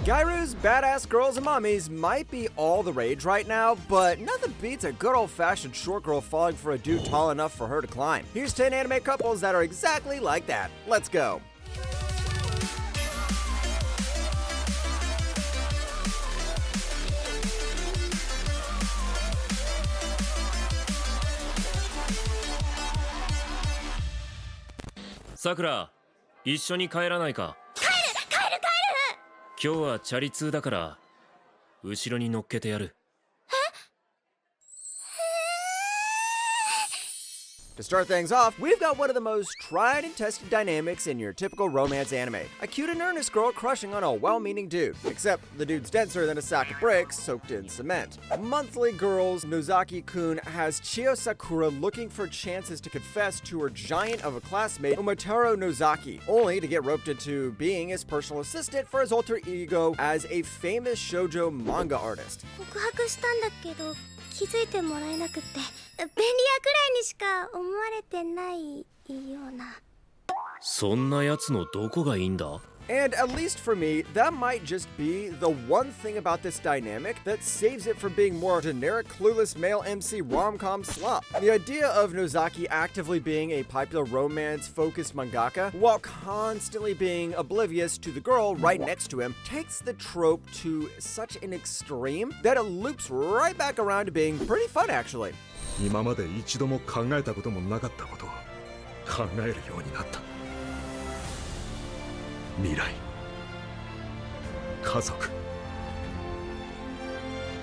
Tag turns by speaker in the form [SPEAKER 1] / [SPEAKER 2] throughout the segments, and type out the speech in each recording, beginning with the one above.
[SPEAKER 1] Gyru's badass girls and mommies might be all the rage right now, but nothing beats a good old-fashioned short girl falling for a dude tall enough for her to climb. Here's 10 anime couples that are exactly like that. Let's go.
[SPEAKER 2] Sakura, 一緒に帰らないか。
[SPEAKER 3] 帰る。
[SPEAKER 2] 今日はチャリ通だから後ろに乗っけてやる。
[SPEAKER 1] To start things off, we've got one of the most tried and tested dynamics in your typical romance anime. A cute and earnest girl crushing on a well-meaning dude. Except the dude's denser than a sack of bricks soaked in cement. Monthly Girls Nozaki-kun has Chiyo Sakura looking for chances to confess to her giant of a classmate, Umataro Nozaki, only to get roped into being his personal assistant for his alter ego as a famous shoujo manga artist.
[SPEAKER 3] 告白したんだけど気づいてもらえなくって便利屋くらいにしか思われてないような。
[SPEAKER 2] そんなやつのどこがいいんだ?
[SPEAKER 1] And at least for me, that might just be the one thing about this dynamic that saves it from being more generic, clueless male MC rom-com slop. The idea of Nozaki actively being a popular romance-focused mangaka while constantly being oblivious to the girl right next to him takes the trope to such an extreme that it loops right back around to being pretty fun, actually.
[SPEAKER 4] 今まで一度も考えたこともなかったことを考えるようになった。未来、家族、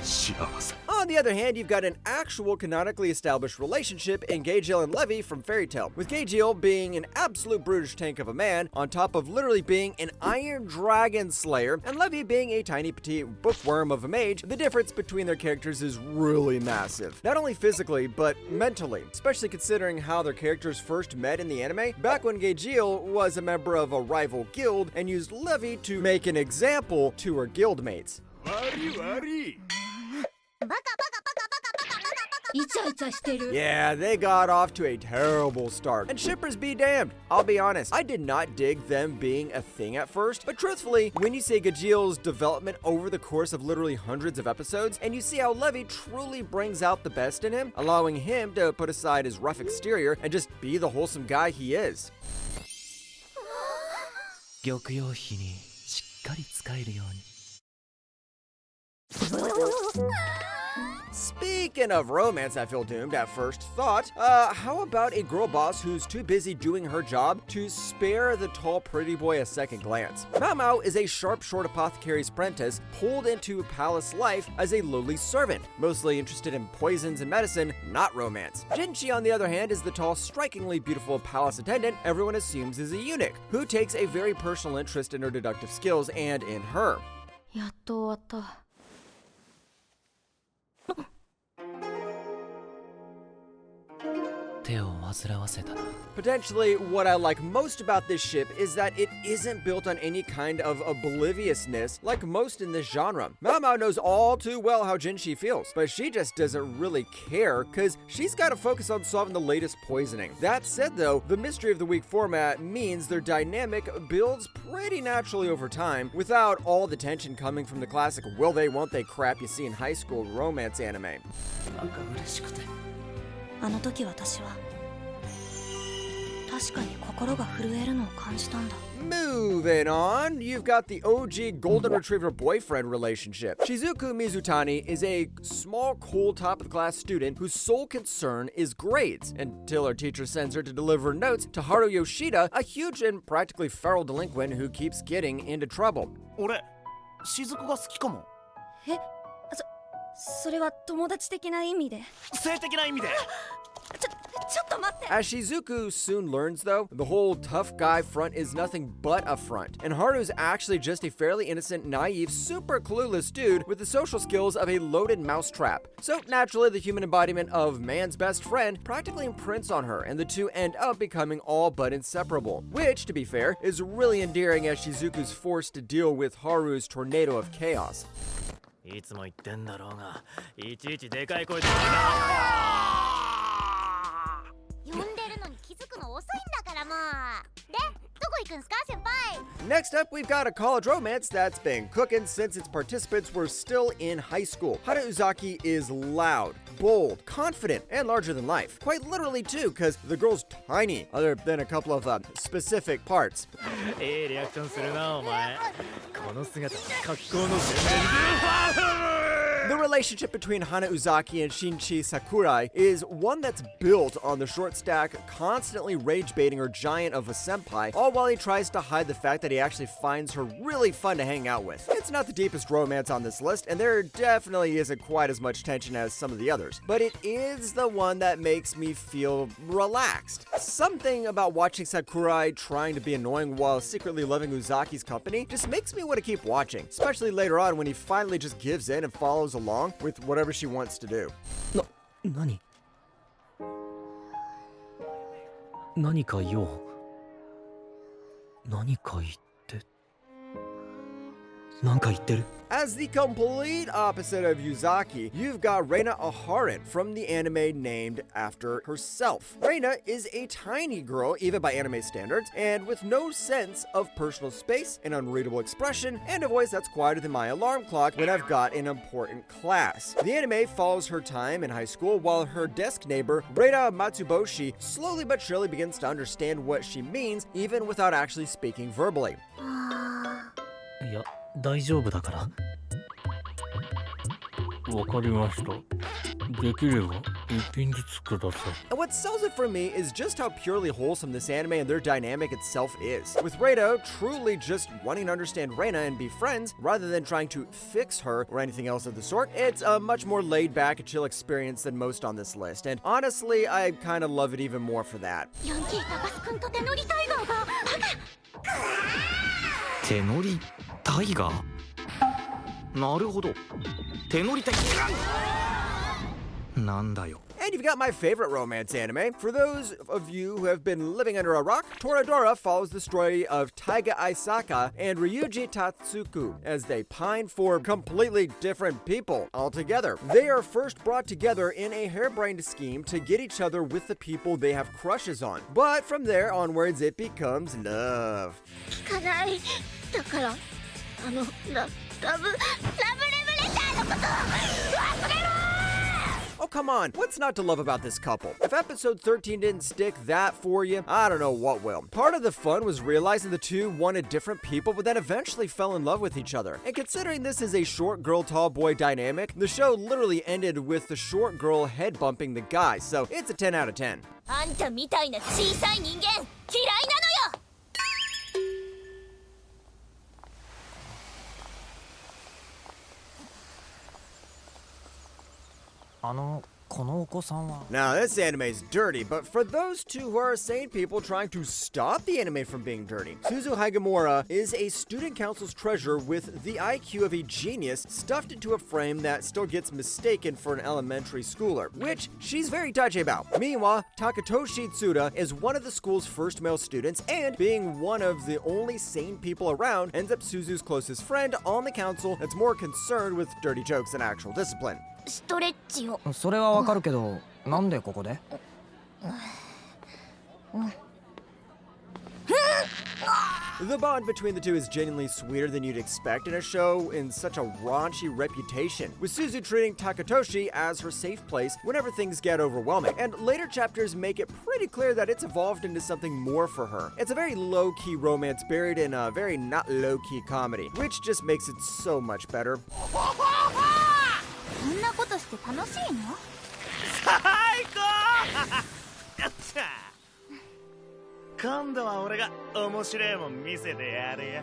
[SPEAKER 4] 幸せ。
[SPEAKER 1] On the other hand, you've got an actual canonically established relationship in Gaejil and Levi from Fairy Tail, with Gaejil being an absolute brutish tank of a man on top of literally being an iron dragon slayer, and Levi being a tiny petite bookworm of a mage. The difference between their characters is really massive, not only physically but mentally, especially considering how their characters first met in the anime back when Gaejil was a member of a rival guild and used Levi to make an example to her guildmates.
[SPEAKER 3] イチャイチャしてる。
[SPEAKER 1] Yeah, they got off to a terrible start. And shippers be damned. I'll be honest, I did not dig them being a thing at first, but truthfully, when you see Gaejil's development over the course of literally hundreds of episodes, and you see how Levi truly brings out the best in him, allowing him to put aside his rough exterior and just be the wholesome guy he is.
[SPEAKER 5] 玉葉妃にしっかり使えるように。
[SPEAKER 1] Speaking of romance, I feel doomed at first thought. How about a girl boss who's too busy doing her job to spare the tall pretty boy a second glance? Mao Mao is a sharp short apothecary's apprentice pulled into palace life as a lowly servant, mostly interested in poisons and medicine, not romance. Jinchi, on the other hand, is the tall, strikingly beautiful palace attendant everyone assumes is a eunuch, who takes a very personal interest in her deductive skills and in her.
[SPEAKER 3] やっと終わった。
[SPEAKER 5] 手を煩わせたな。
[SPEAKER 1] Potentially, what I like most about this ship is that it isn't built on any kind of obliviousness like most in this genre. Mao Mao knows all too well how Jinshi feels, but she just doesn't really care because she's got to focus on solving the latest poisoning. That said though, the Mystery of the Week format means their dynamic builds pretty naturally over time without all the tension coming from the classic will they won't they crap you see in high school romance anime.
[SPEAKER 5] なんか嬉しくて。
[SPEAKER 3] あの時私は確かに心が震えるのを感じたんだ。
[SPEAKER 1] Moving on, you've got the OG golden retriever boyfriend relationship. Shizuku Mizutani is a small, cool, top-of-the-class student whose sole concern is grades, until her teacher sends her to deliver notes to Haru Yoshida, a huge and practically feral delinquent who keeps getting into trouble.
[SPEAKER 6] 俺、雫が好きかも。
[SPEAKER 3] え、それは友達的な意味で。
[SPEAKER 6] 性的な意味で。
[SPEAKER 3] ちょっと待って。
[SPEAKER 1] As Shizuku soon learns, though, the whole tough guy front is nothing but a front, and Haru's actually just a fairly innocent, naive, super clueless dude with the social skills of a loaded mousetrap. So naturally, the human embodiment of man's best friend practically imprints on her, and the two end up becoming all but inseparable, which, to be fair, is really endearing as Shizuku's forced to deal with Haru's tornado of chaos.
[SPEAKER 2] いつも言ってんだろうが、いちいちでかい声で。
[SPEAKER 3] 呼んでるのに気づくの遅いんだからもう。で、どこ行くんすか先輩？
[SPEAKER 1] Next up, we've got a college romance that's been cooking since its participants were still in high school. Hana Uzaki is loud, bold, confident, and larger than life. Quite literally too, because the girl's tiny, other than a couple of specific parts.
[SPEAKER 5] ええリアクションするなお前この姿は格好の宣伝
[SPEAKER 1] The relationship between Hana Uzaki and Shinji Sakurai is one that's built on the short stack constantly rage-baiting her giant of a senpai, all while he tries to hide the fact that he actually finds her really fun to hang out with. It's not the deepest romance on this list, and there definitely isn't quite as much tension as some of the others, but it is the one that makes me feel relaxed. Something about watching Sakurai trying to be annoying while secretly loving Uzaki's company just makes me want to keep watching, especially later on when he finally just gives in and follows along with whatever she wants to do.
[SPEAKER 5] 何か言おう何か言ってなんか言ってる
[SPEAKER 1] As the complete opposite of Yuzaki, you've got Reina Aharon from the anime named after herself. Reina is a tiny girl, even by anime standards, and with no sense of personal space, an unreadable expression, and a voice that's quieter than my alarm clock when I've got an important class. The anime follows her time in high school while her desk neighbor, Reina Matsuboshi, slowly but surely begins to understand what she means, even without actually speaking verbally.
[SPEAKER 5] いや大丈夫だからわかりましたできれば一品ずつください
[SPEAKER 1] And what sells it for me is just how purely wholesome this anime and their dynamic itself is. With Reina truly just wanting to understand Reina and be friends rather than trying to fix her or anything else of the sort, it's a much more laid back and chill experience than most on this list. And honestly, I kind of love it even more for that.
[SPEAKER 3] ヤンキータバス君と手乗りタイガーが
[SPEAKER 5] 手乗りタイガーなるほど手乗りタイガーなんだよ
[SPEAKER 1] And you've got my favorite romance anime. For those of you who have been living under a rock, Toradora follows the story of Taiga Aisaka and Ryuji Tatsuku as they pine for completely different people altogether. They are first brought together in a harebrained scheme to get each other with the people they have crushes on. But from there onwards, it becomes love.
[SPEAKER 3] 聞かないだからラブレブレターのこと忘れろ
[SPEAKER 1] Oh, come on. What's not to love about this couple? If episode 13 didn't stick that for you, I don't know what will. Part of the fun was realizing the two wanted different people, but then eventually fell in love with each other. And considering this is a short girl, tall boy dynamic, the show literally ended with the short girl head bumping the guy, so it's a 10 out of 10.
[SPEAKER 3] あんたみたいな小さい人間嫌いなのよ
[SPEAKER 5] このお子さんは
[SPEAKER 1] Now, this anime's dirty, but for those two who are sane people trying to stop the anime from being dirty, Suzu Hagamura is a student council's treasure with the IQ of a genius stuffed into a frame that still gets mistaken for an elementary schooler, which she's very touchy about. Meanwhile, Takatoshi Tsuda is one of the school's first male students, and being one of the only sane people around, ends up Suzu's closest friend on the council that's more concerned with dirty jokes than actual discipline.
[SPEAKER 3] ストレッチを
[SPEAKER 5] それはわかるけどなんでここで
[SPEAKER 1] The bond between the two is genuinely sweeter than you'd expect in a show in such a raunchy reputation, with Suzu treating Takatoshi as her safe place whenever things get overwhelming, and later chapters make it pretty clear that it's evolved into something more for her. It's a very low-key romance buried in a very not low-key comedy, which just makes it so much better.
[SPEAKER 3] こんなことして楽しいの
[SPEAKER 6] 最高やった今度は俺が面白いもん見せてやるよ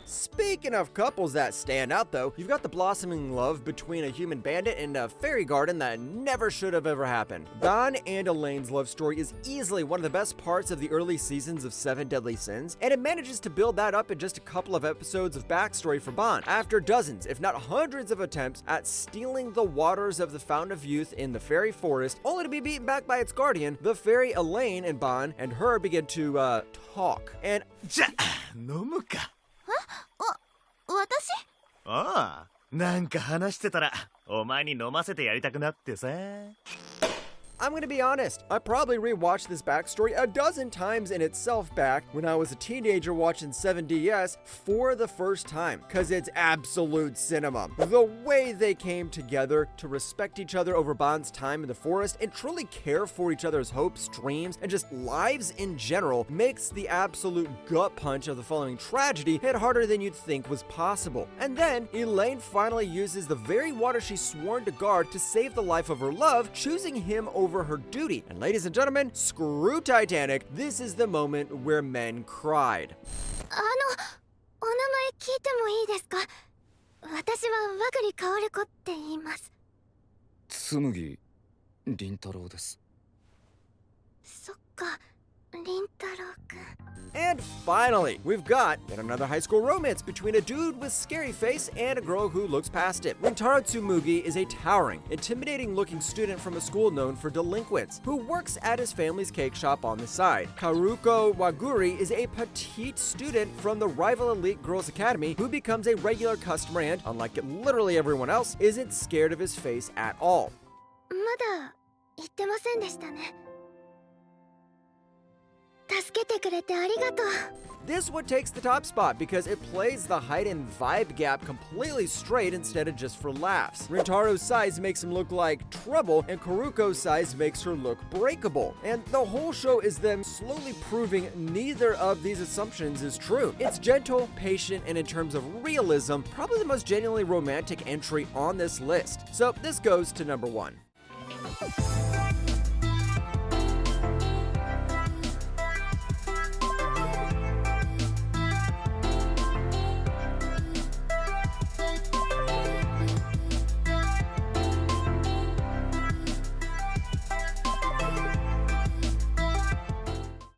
[SPEAKER 1] Speaking of couples that stand out, though, you've got the blossoming love between a human bandit and a fairy garden that never should have ever happened. Ban and Elaine's love story is easily one of the best parts of the early seasons of Seven Deadly Sins, and it manages to build that up in just a couple of episodes of backstory for Ban, after dozens, if not hundreds of attempts at stealing the waters of the Fountain of Youth in the fairy forest, only to be beaten back by its guardian. The fairy Elaine and Ban and her begin to, talk. And
[SPEAKER 6] じゃ飲むか
[SPEAKER 3] 私
[SPEAKER 6] ああなんか話してたらお前に飲ませてやりたくなってさ
[SPEAKER 1] I'm gonna be honest, I probably rewatched this backstory a dozen times in itself back when I was a teenager watching 7DS for the first time, cause it's absolute cinema. The way they came together to respect each other over Bond's time in the forest and truly care for each other's hopes, dreams, and just lives in general makes the absolute gut punch of the following tragedy hit harder than you'd think was possible. And then, Elaine finally uses the very water she's sworn to guard to save the life of her love, choosing him over her duty. And ladies and gentlemen, screw Titanic, this is the moment where men cried.
[SPEAKER 3] お名前聞いてもいいですか？私は和栗薫子って言います。
[SPEAKER 5] 紬凛太郎です。
[SPEAKER 3] そっか、凛太郎くん。
[SPEAKER 1] And finally, we've got yet another high school romance between a dude with scary face and a girl who looks past it. Rintaro Tsumugi is a towering, intimidating-looking student from a school known for delinquents, who works at his family's cake shop on the side. Karuko Waguri is a petite student from the rival elite girls' academy who becomes a regular customer and, unlike literally everyone else, isn't scared of his face at all.
[SPEAKER 3] まだ言ってませんでしたね。助けてくれてありがとう。
[SPEAKER 1] This one takes the top spot because it plays the height and vibe gap completely straight instead of just for laughs. Rintaro's size makes him look like trouble, and Karuko's size makes her look breakable. And the whole show is them slowly proving neither of these assumptions is true. It's gentle, patient, and in terms of realism, probably the most genuinely romantic entry on this list. So this goes to number 1.